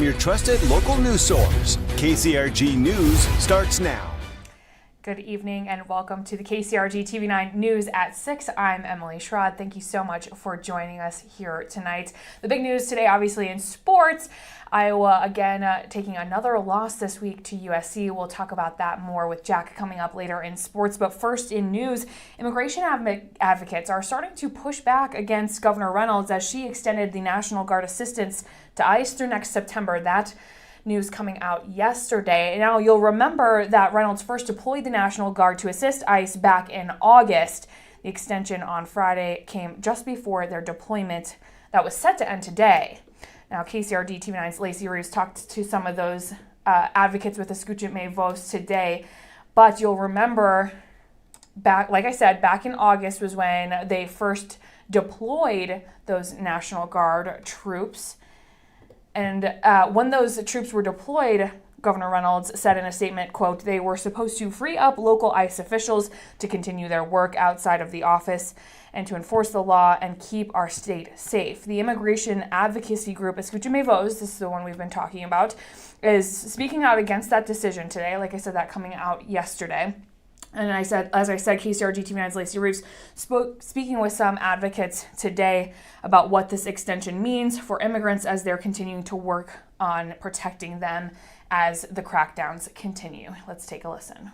your trusted local news source. KCRG News starts now. Good evening and welcome to the KCRG-TV9 News at 6. I'm Emily Schrod. Thank you so much for joining us here tonight. The big news today, obviously in sports, Iowa again taking another loss this week to USC. We'll talk about that more with Jack coming up later in sports. But first in news, immigration advocates are starting to push back against Governor Reynolds as she extended the National Guard assistance to ICE through next September. That news coming out yesterday. Now, you'll remember that Reynolds first deployed the National Guard to assist ICE back in August. The extension on Friday came just before their deployment that was set to end today. Now, KCRG-TV9's Lacey Reeves talked to some of those advocates with Escúchame Voz today, but you'll remember back, like I said, back in August was when they first deployed those National Guard troops. And when those troops were deployed, Governor Reynolds said in a statement, quote, they were supposed to free up local ICE officials to continue their work outside of the office and to enforce the law and keep our state safe. The immigration advocacy group Escúchame Voz, this is the one we've been talking about, is speaking out against that decision today. Like I said, that coming out yesterday. And as I said, KCRG-TV9's Lacey Reeves speaking with some advocates today about what this extension means for immigrants as they're continuing to work on protecting them as the crackdowns continue. Let's take a listen.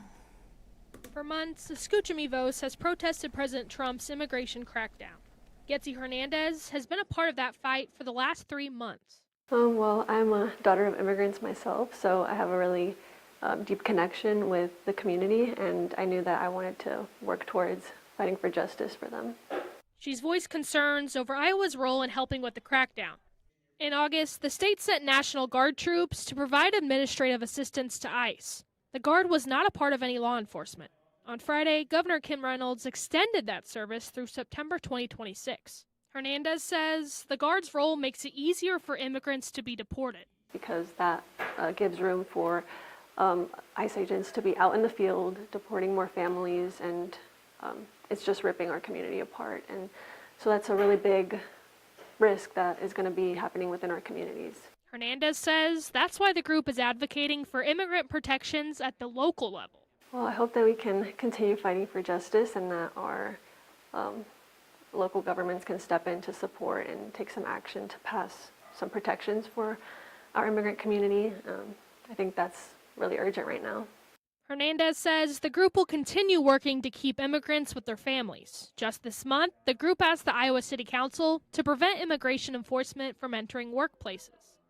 For months, Escúchame Voz has protested President Trump's immigration crackdown. Getzi Hernandez has been a part of that fight for the last 3 months. Well, I'm a daughter of immigrants myself, so I have a really deep connection with the community, and I knew that I wanted to work towards fighting for justice for them. She's voiced concerns over Iowa's role in helping with the crackdown. In August, the state sent National Guard troops to provide administrative assistance to ICE. The Guard was not a part of any law enforcement. On Friday, Governor Kim Reynolds extended that service through September 2026. Hernandez says the Guard's role makes it easier for immigrants to be deported. Because that gives room for ICE agents to be out in the field, deporting more families, and it's just ripping our community apart. And so that's a really big risk that is going to be happening within our communities. Hernandez says that's why the group is advocating for immigrant protections at the local level. Well, I hope that we can continue fighting for justice and that our local governments can step in to support and take some action to pass some protections for our immigrant community. I think that's really urgent right now. Hernandez says the group will continue working to keep immigrants with their families. Just this month, the group asked the Iowa City Council to prevent immigration enforcement from entering workplaces.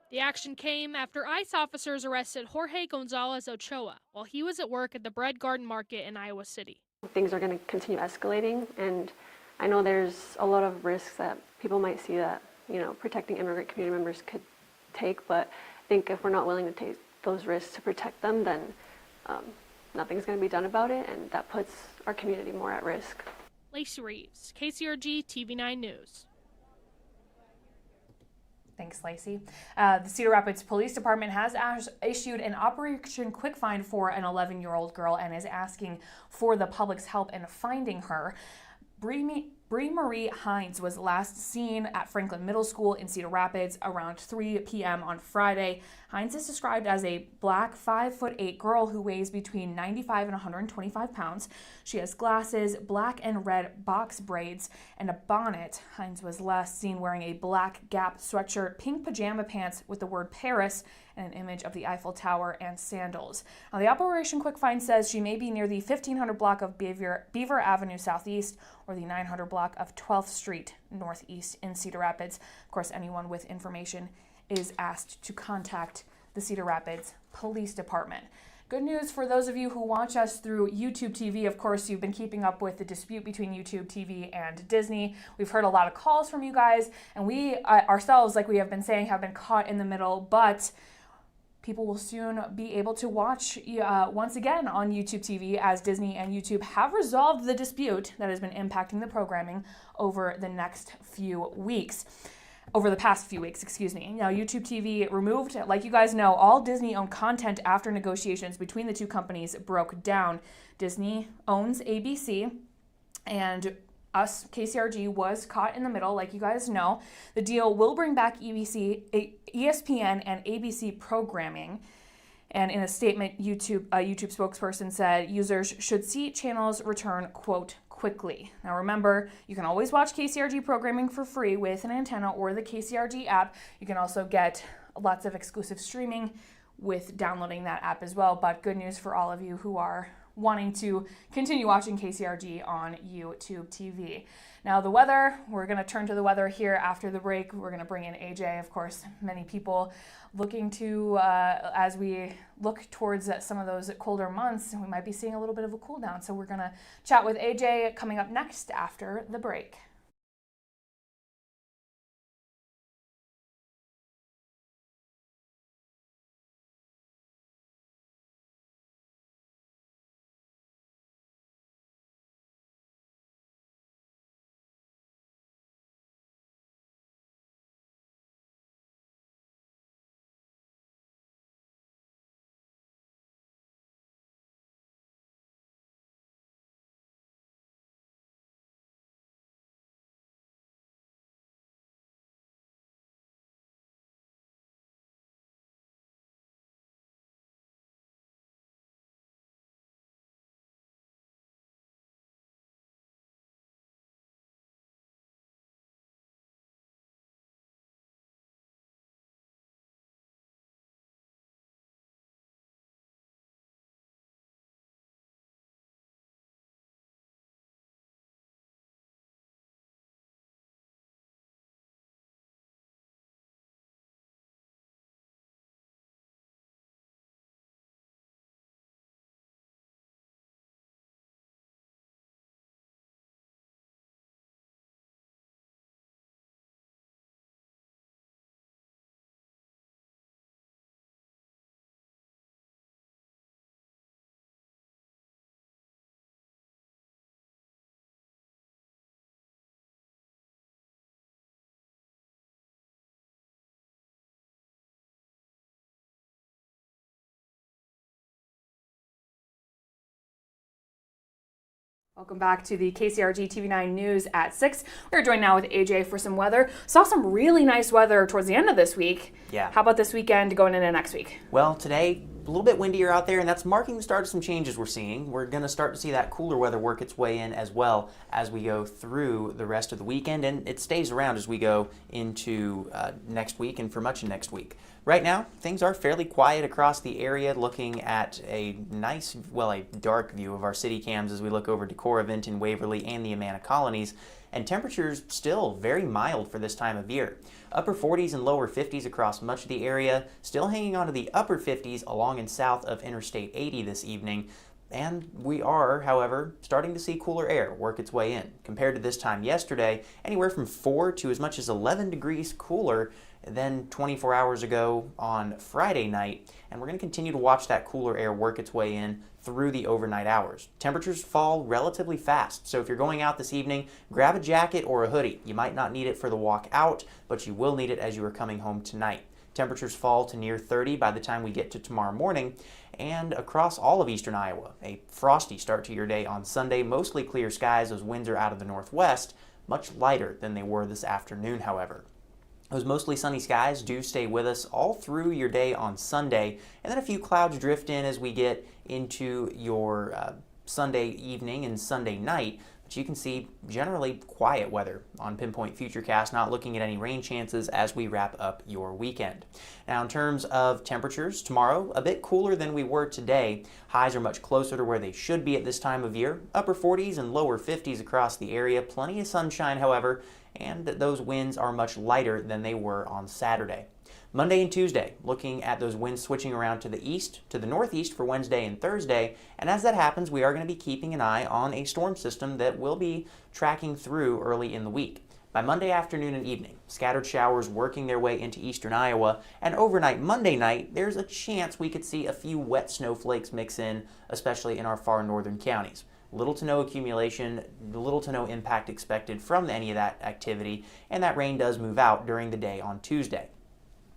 The action came after ICE officers arrested Jorge Gonzalez Ochoa while he was at work at the Bread Garden Market in Iowa City. Things are going to continue escalating, and I know there's a lot of risks that people might see that, protecting immigrant community members could take, but I think if we're not willing to take those risks to protect them, then nothing's going to be done about it, and that puts our community more at risk. Lacey Reeves, KCRG-TV9 News. Thanks, Lacey. The Cedar Rapids Police Department has issued an Operation Quick Find for an 11-year-old girl and is asking for the public's help in finding her. Bree Marie Hines was last seen at Franklin Middle School in Cedar Rapids around 3 p.m. on Friday. Hines is described as a black 5'8" girl who weighs between 95 and 125 pounds. She has glasses, black and red box braids, and a bonnet. Hines was last seen wearing a black Gap sweatshirt, pink pajama pants with the word Paris, and an image of the Eiffel Tower and sandals. Now, the Operation Quick Find says she may be near the 1500 block of Beaver Avenue Southeast or the 900 block of 12th Street Northeast in Cedar Rapids. Of course, anyone with information is asked to contact the Cedar Rapids Police Department. Good news for those of you who watch us through YouTube TV. Of course, you've been keeping up with the dispute between YouTube TV and Disney. We've heard a lot of calls from you guys, and we ourselves, like we have been saying, have been caught in the middle, but people will soon be able to watch once again on YouTube TV as Disney and YouTube have resolved the dispute that has been impacting the programming over the past few weeks. Now, YouTube TV removed, like you guys know, all Disney-owned content after negotiations between the two companies broke down. Disney owns ABC, and us, KCRG, was caught in the middle, like you guys know. The deal will bring back ESPN and ABC programming. And in a statement, a YouTube spokesperson said users should see channels return, quote, quickly. Now remember, you can always watch KCRG programming for free with an antenna or the KCRG app. You can also get lots of exclusive streaming with downloading that app as well. But good news for all of you who are wanting to continue watching KCRG on YouTube TV. Now the weather, we're going to turn to the weather here after the break. We're going to bring in AJ. Of course, many people looking to, as we look towards some of those colder months, we might be seeing a little bit of a cool down. So we're going to chat with AJ coming up next after the break. Welcome back to the KCRG-TV9 News at 6. We're joined now with AJ for some weather. Saw some really nice weather towards the end of this week. Yeah. How about this weekend going into next week? Well, today, a little bit windier out there, and that's marking the start of some changes we're seeing. We're going to start to see that cooler weather work its way in as well as we go through the rest of the weekend, and it stays around as we go into next week and for much of next week. Right now, things are fairly quiet across the area, looking at a nice, a dark view of our city cams as we look over Decorah, Vinton, Waverly, and the Amana colonies. And temperatures still very mild for this time of year. Upper 40s and lower 50s across much of the area, still hanging on to the upper 50s along and south of Interstate 80 this evening. And we are, however, starting to see cooler air work its way in. Compared to this time yesterday, anywhere from 4 to as much as 11 degrees cooler than 24 hours ago on Friday night. And we're going to continue to watch that cooler air work its way in through the overnight hours. Temperatures fall relatively fast, so if you're going out this evening, grab a jacket or a hoodie. You might not need it for the walk out, but you will need it as you are coming home tonight. Temperatures fall to near 30 by the time we get to tomorrow morning, and across all of eastern Iowa, a frosty start to your day on Sunday. Mostly clear skies, those winds are out of the northwest, much lighter than they were this afternoon, however. Those mostly sunny skies do stay with us all through your day on Sunday, and then a few clouds drift in as we get into your Sunday evening and Sunday night. But you can see generally quiet weather on Pinpoint Futurecast, not looking at any rain chances as we wrap up your weekend. Now, in terms of temperatures, tomorrow a bit cooler than we were today. Highs are much closer to where they should be at this time of year. Upper 40s and lower 50s across the area. Plenty of sunshine, however, and those winds are much lighter than they were on Saturday. Monday and Tuesday, looking at those winds switching around to the east, to the northeast for Wednesday and Thursday, and as that happens, we are going to be keeping an eye on a storm system that will be tracking through early in the week. By Monday afternoon and evening, scattered showers working their way into eastern Iowa, and overnight Monday night, there's a chance we could see a few wet snowflakes mix in, especially in our far northern counties. Little to no accumulation, little to no impact expected from any of that activity, and that rain does move out during the day on Tuesday.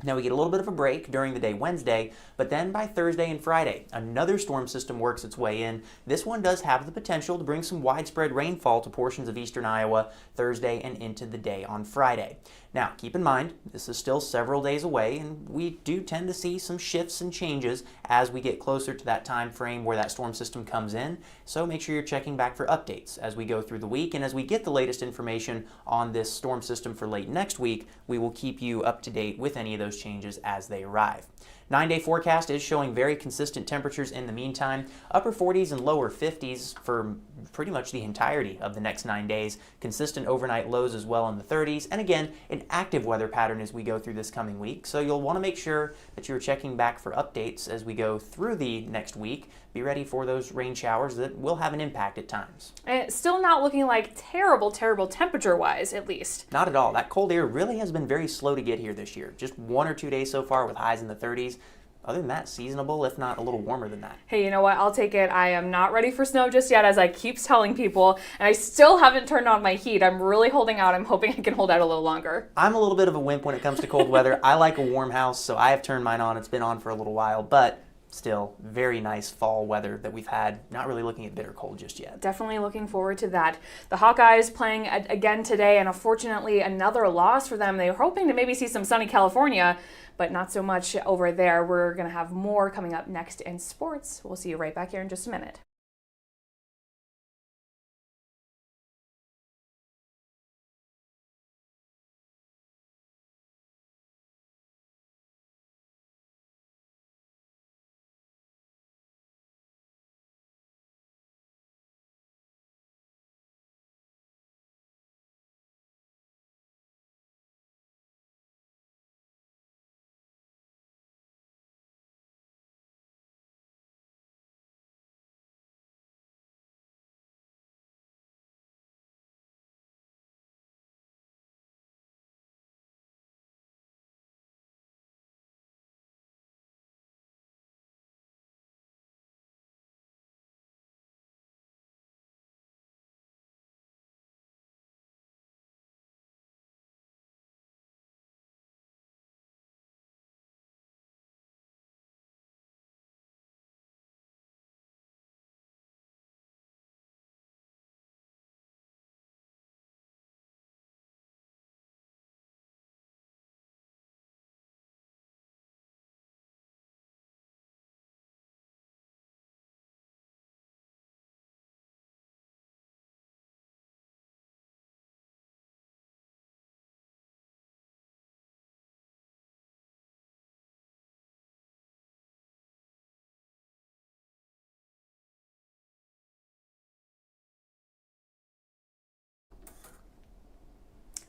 Now we get a little bit of a break during the day Wednesday, but then by Thursday and Friday, another storm system works its way in. This one does have the potential to bring some widespread rainfall to portions of eastern Iowa Thursday and into the day on Friday. Now, keep in mind, this is still several days away, and we do tend to see some shifts and changes as we get closer to that time frame where that storm system comes in. So make sure you're checking back for updates as we go through the week, and as we get the latest information on this storm system for late next week, we will keep you up to date with any of those changes as they arrive. 9-day forecast is showing very consistent temperatures in the meantime, upper 40s and lower 50s for pretty much the entirety of the next 9 days, consistent overnight lows as well in the 30s, and again, an active weather pattern as we go through this coming week. So you'll want to make sure that you're checking back for updates as we go through the next week. Be ready for those rain showers that will have an impact at times. And it's still not looking like terrible temperature-wise, at least. Not at all. That cold air really has been very slow to get here this year. Just 1 or 2 days so far with highs in the 30s. Other than that, seasonable, if not a little warmer than that. Hey, you know what? I'll take it. I am not ready for snow just yet, as I keep telling people, and I still haven't turned on my heat. I'm really holding out. I'm hoping I can hold out a little longer. I'm a little bit of a wimp when it comes to cold weather. I like a warm house, so I have turned mine on. It's been on for a little while, but still very nice fall weather that we've had. Not really looking at bitter cold just yet. Definitely looking forward to that. The Hawkeyes playing again today, and unfortunately another loss for them. They were hoping to maybe see some sunny California, but not so much over there. We're going to have more coming up next in sports. We'll see you right back here in just a minute.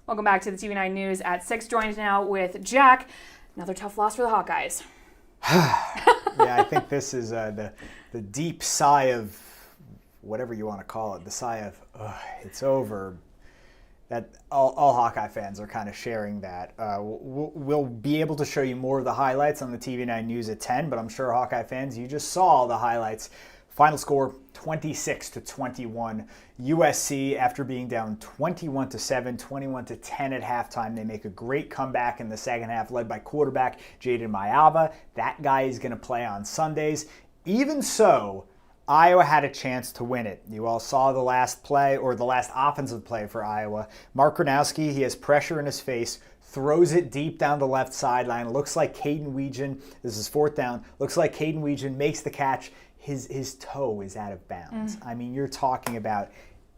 Welcome back to the TV9 News at 6. Joined now with Jack. Another tough loss for the Hawkeyes. Yeah, I think this is the deep sigh of whatever you want to call it, the sigh of it's over. That all Hawkeye fans are kind of sharing that. We'll be able to show you more of the highlights on the TV9 News at 10, but I'm sure Hawkeye fans, you just saw the highlights. Final score 26-21. USC, after being down 21-7, 21-10 at halftime, they make a great comeback in the second half, led by quarterback Jaden Mayava. That guy is going to play on Sundays. Even so, Iowa had a chance to win it. You all saw the last play, or the last offensive play for Iowa. Mark Gronowski, he has pressure in his face, throws it deep down the left sideline. Looks like Caden Weegan, this is fourth down, looks like Caden Weegan makes the catch. His toe is out of bounds. I mean, you're talking about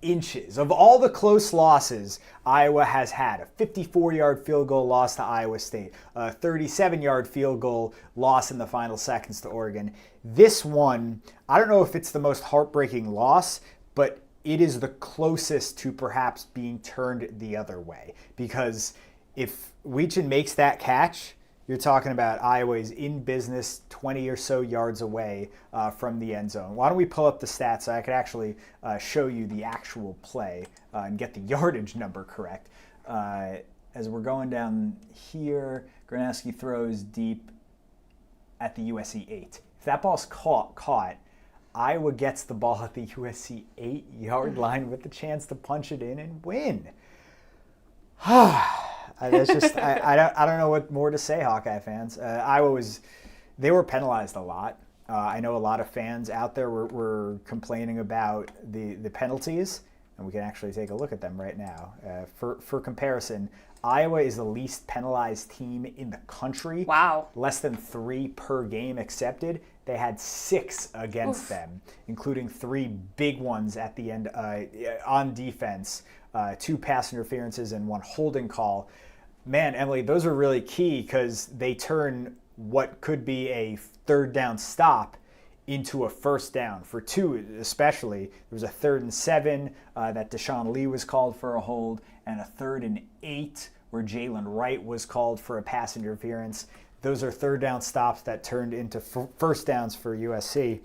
inches. Of all the close losses Iowa has had, a 54-yard field goal loss to Iowa State, a 37-yard field goal loss in the final seconds to Oregon. This one, I don't know if it's the most heartbreaking loss, but it is the closest to perhaps being turned the other way. Because if Weegan makes that catch, you're talking about Iowa is in business 20 or so yards away from the end zone. Why don't we pull up the stats so I could actually show you the actual play and get the yardage number correct. As we're going down here, Gronowski throws deep at the USC 8. If that ball's caught, Iowa gets the ball at the USC 8-yard line with the chance to punch it in and win. That's just I don't know what more to say, Hawkeye fans. They were penalized a lot. I know a lot of fans out there were complaining about the penalties, and we can actually take a look at them right now. For comparison, Iowa is the least penalized team in the country. Wow. Less than 3 per game accepted. They had 6 against them, including 3 big ones at the end on defense, 2 pass interferences and 1 holding call. Man, Emily, those are really key because they turn what could be a third down stop into a first down. For 2 especially, there was a 3rd and 7 that Deshaun Lee was called for a hold, and a 3rd and 8 where Jalen Wright was called for a pass interference. Those are third down stops that turned into first downs for USC.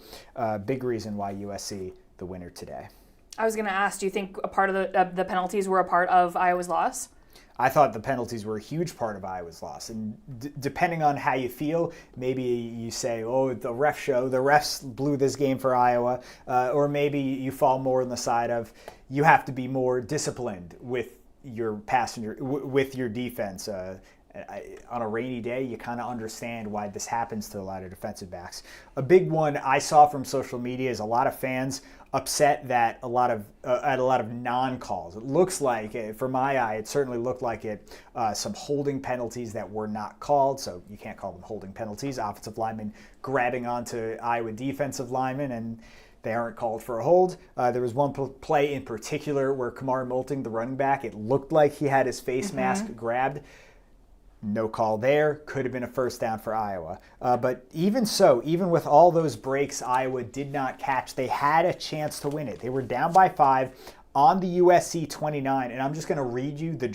Big reason why USC the winner today. I was going to ask, do you think a part of the penalties were a part of Iowa's loss? I thought the penalties were a huge part of Iowa's loss. And depending on how you feel, maybe you say, oh, the refs blew this game for Iowa. Or maybe you fall more on the side of you have to be more disciplined with your with your defense. On a rainy day, you kind of understand why this happens to a lot of defensive backs. A big one I saw from social media is a lot of fans upset that a lot of non-calls. It looks like, for my eye, it certainly looked like some holding penalties that were not called. So you can't call them holding penalties. Offensive linemen grabbing onto Iowa defensive linemen, and they aren't called for a hold. There was one play in particular where Kamar Moulting, the running back, it looked like he had his face mask grabbed. No call there. Could have been a first down for Iowa. But even so, even with all those breaks Iowa did not catch, they had a chance to win it. They were down by 5 on the USC 29, and I'm just going to read you the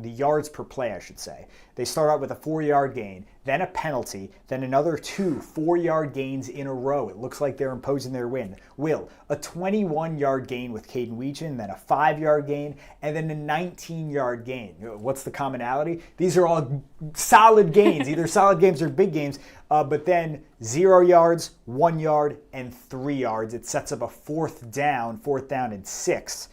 yards per play, I should say. They start out with a 4-yard gain, then a penalty, then another 2 4-yard gains in a row. It looks like they're imposing their will. A 21-yard gain with Caden Weechin, then a 5-yard gain, and then a 19-yard gain. What's the commonality? These are all solid gains, either solid games or big games, but then 0 yards, 1 yard, and 3 yards. It sets up a fourth down and 6.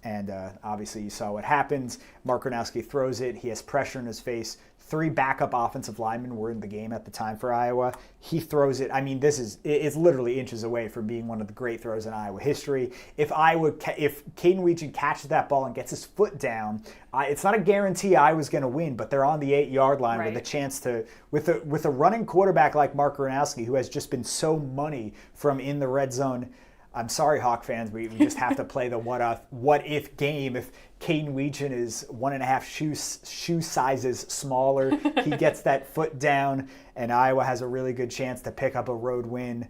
And obviously you saw what happens. Mark Gronowski throws it. He has pressure in his face. 3 backup offensive linemen were in the game at the time for Iowa. He throws it. I mean, it's literally inches away from being one of the great throws in Iowa history. If Caden Weechin catches that ball and gets his foot down, it's not a guarantee Iowa's going to win, but they're on the 8-yard line with a chance to, with a running quarterback like Mark Gronowski, who has just been so money from in the red zone. I'm sorry, Hawk fans, we just have to play the what if game. If Caden Weechin is 1.5 shoe sizes smaller, he gets that foot down, and Iowa has a really good chance to pick up a road win.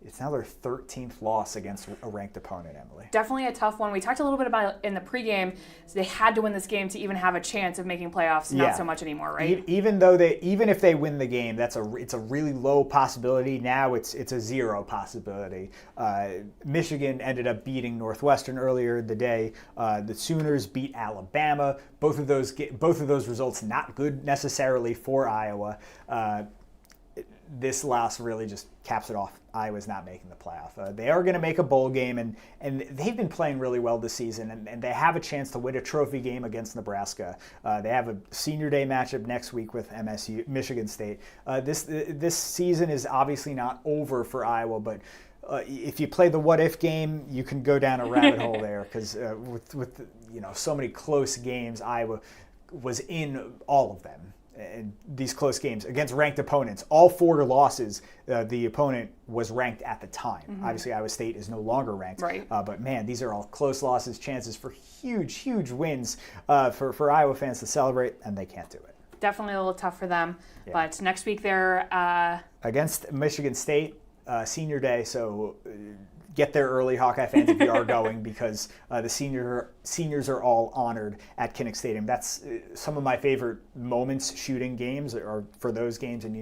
It's now their 13th loss against a ranked opponent, Emily. Definitely a tough one. We talked a little bit about it in the pregame. So they had to win this game to even have a chance of making playoffs. Not so much anymore, right? Even if they win the game, it's a really low possibility. Now it's a 0 possibility. Michigan ended up beating Northwestern earlier in the day. The Sooners beat Alabama. Both of those results not good necessarily for Iowa. This loss really just caps it off. Iowa's not making the playoff. They are going to make a bowl game, and they've been playing really well this season, and they have a chance to win a trophy game against Nebraska. They have a senior day matchup next week with Michigan State. This season is obviously not over for Iowa, but if you play the what if game, you can go down a rabbit hole there because with so many close games, Iowa was in all of them. And these close games against ranked opponents, all 4 losses, the opponent was ranked at the time. Obviously, Iowa State is no longer ranked. Right. But man, these are all close losses, chances for huge wins for Iowa fans to celebrate, and they can't do it. Definitely a little tough for them. Yeah. But next week they're against Michigan State, senior day, so get there early, Hawkeye fans, if you are going, because the seniors are all honored at Kinnick Stadium. That's some of my favorite moments shooting games are for those games. And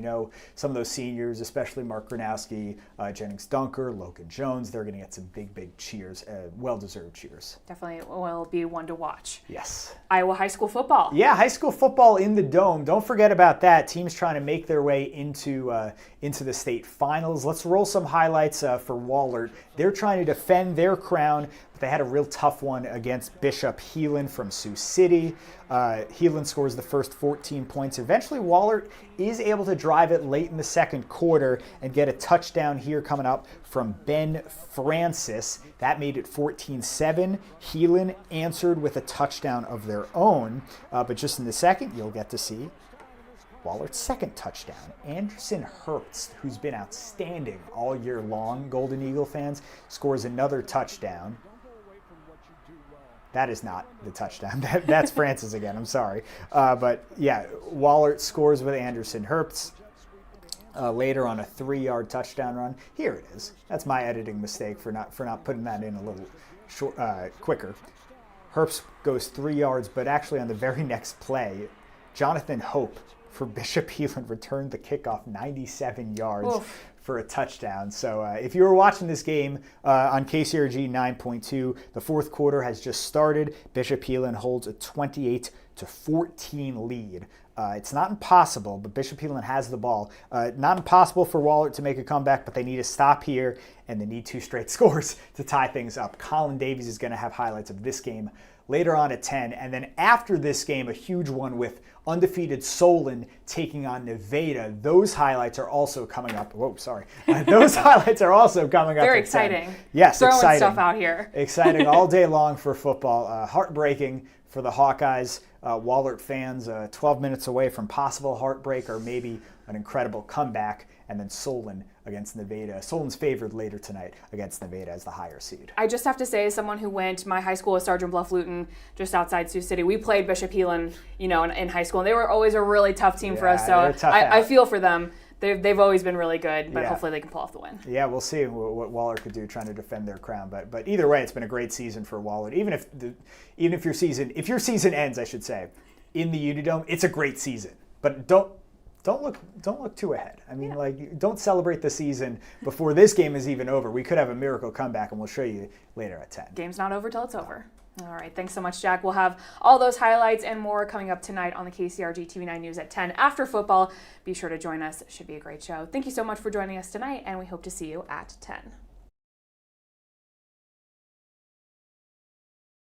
some of those seniors, especially Mark Gronowski, Jennings Dunker, Logan Jones, they're going to get some big cheers, well-deserved cheers. Definitely will be one to watch. Yes. Iowa high school football. Yeah, high school football in the Dome. Don't forget about that. Teams trying to make their way into the state finals. Let's roll some highlights for Wahlert. They're trying to defend their crown, but they had a real tough one against Bishop Heelan from Sioux City. Heelan scores the first 14 points. Eventually, Wahlert is able to drive it late in the second quarter and get a touchdown here coming up from Ben Francis. That made it 14-7. Heelan answered with a touchdown of their own, but just in the second, you'll get to see Wallert's second touchdown. Anderson Herbst, who's been outstanding all year long, Golden Eagle fans, scores another touchdown. That is not the touchdown. That's Francis again. I'm sorry. But yeah, Wahlert scores with Anderson Herbst later on a 3-yard touchdown run. Here it is. That's my editing mistake for not putting that in a little quicker. Herbst goes 3 yards, but actually on the very next play, Jonathan Hope for Bishop Heelan returned the kickoff 97 yards. Oof. For a touchdown. So if you were watching this game on KCRG 9.2, the fourth quarter has just started. Bishop Heelan holds a 28-14 lead. It's not impossible, but Bishop Heelan has the ball. Not impossible for Wahlert to make a comeback, but they need to stop here, and they need 2 straight scores to tie things up. Colin Davies is going to have highlights of this game later on at 10, and then after this game, a huge one with undefeated Solon taking on Nevada. Those highlights are also coming up. Whoa, sorry. Those highlights are also coming up. Very at exciting. 10. Yes, throwing exciting stuff out here. Exciting all day long for football. Heartbreaking for the Hawkeyes. Wahlert fans 12 minutes away from possible heartbreak or maybe an incredible comeback. And then Solon against Nevada. Solon's favored later tonight against Nevada as the higher seed. I just have to say, as someone who went, my high school was Sergeant Bluff Luton, just outside Sioux City. We played Bishop Heelan, in high school, and they were always a really tough team for us. So I feel for them. They've always been really good, but hopefully they can pull off the win. Yeah, we'll see what Wahlert could do trying to defend their crown. But either way, it's been a great season for Wahlert. Even if your season ends, I should say, in the Unidome, it's a great season. But don't look too ahead. I mean, don't celebrate the season before this game is even over. We could have a miracle comeback, and we'll show you later at 10. Game's not over till it's over. All right, thanks so much, Jack. We'll have all those highlights and more coming up tonight on the KCRG-TV9 News at 10 after football. Be sure to join us. It should be a great show. Thank you so much for joining us tonight, and we hope to see you at 10.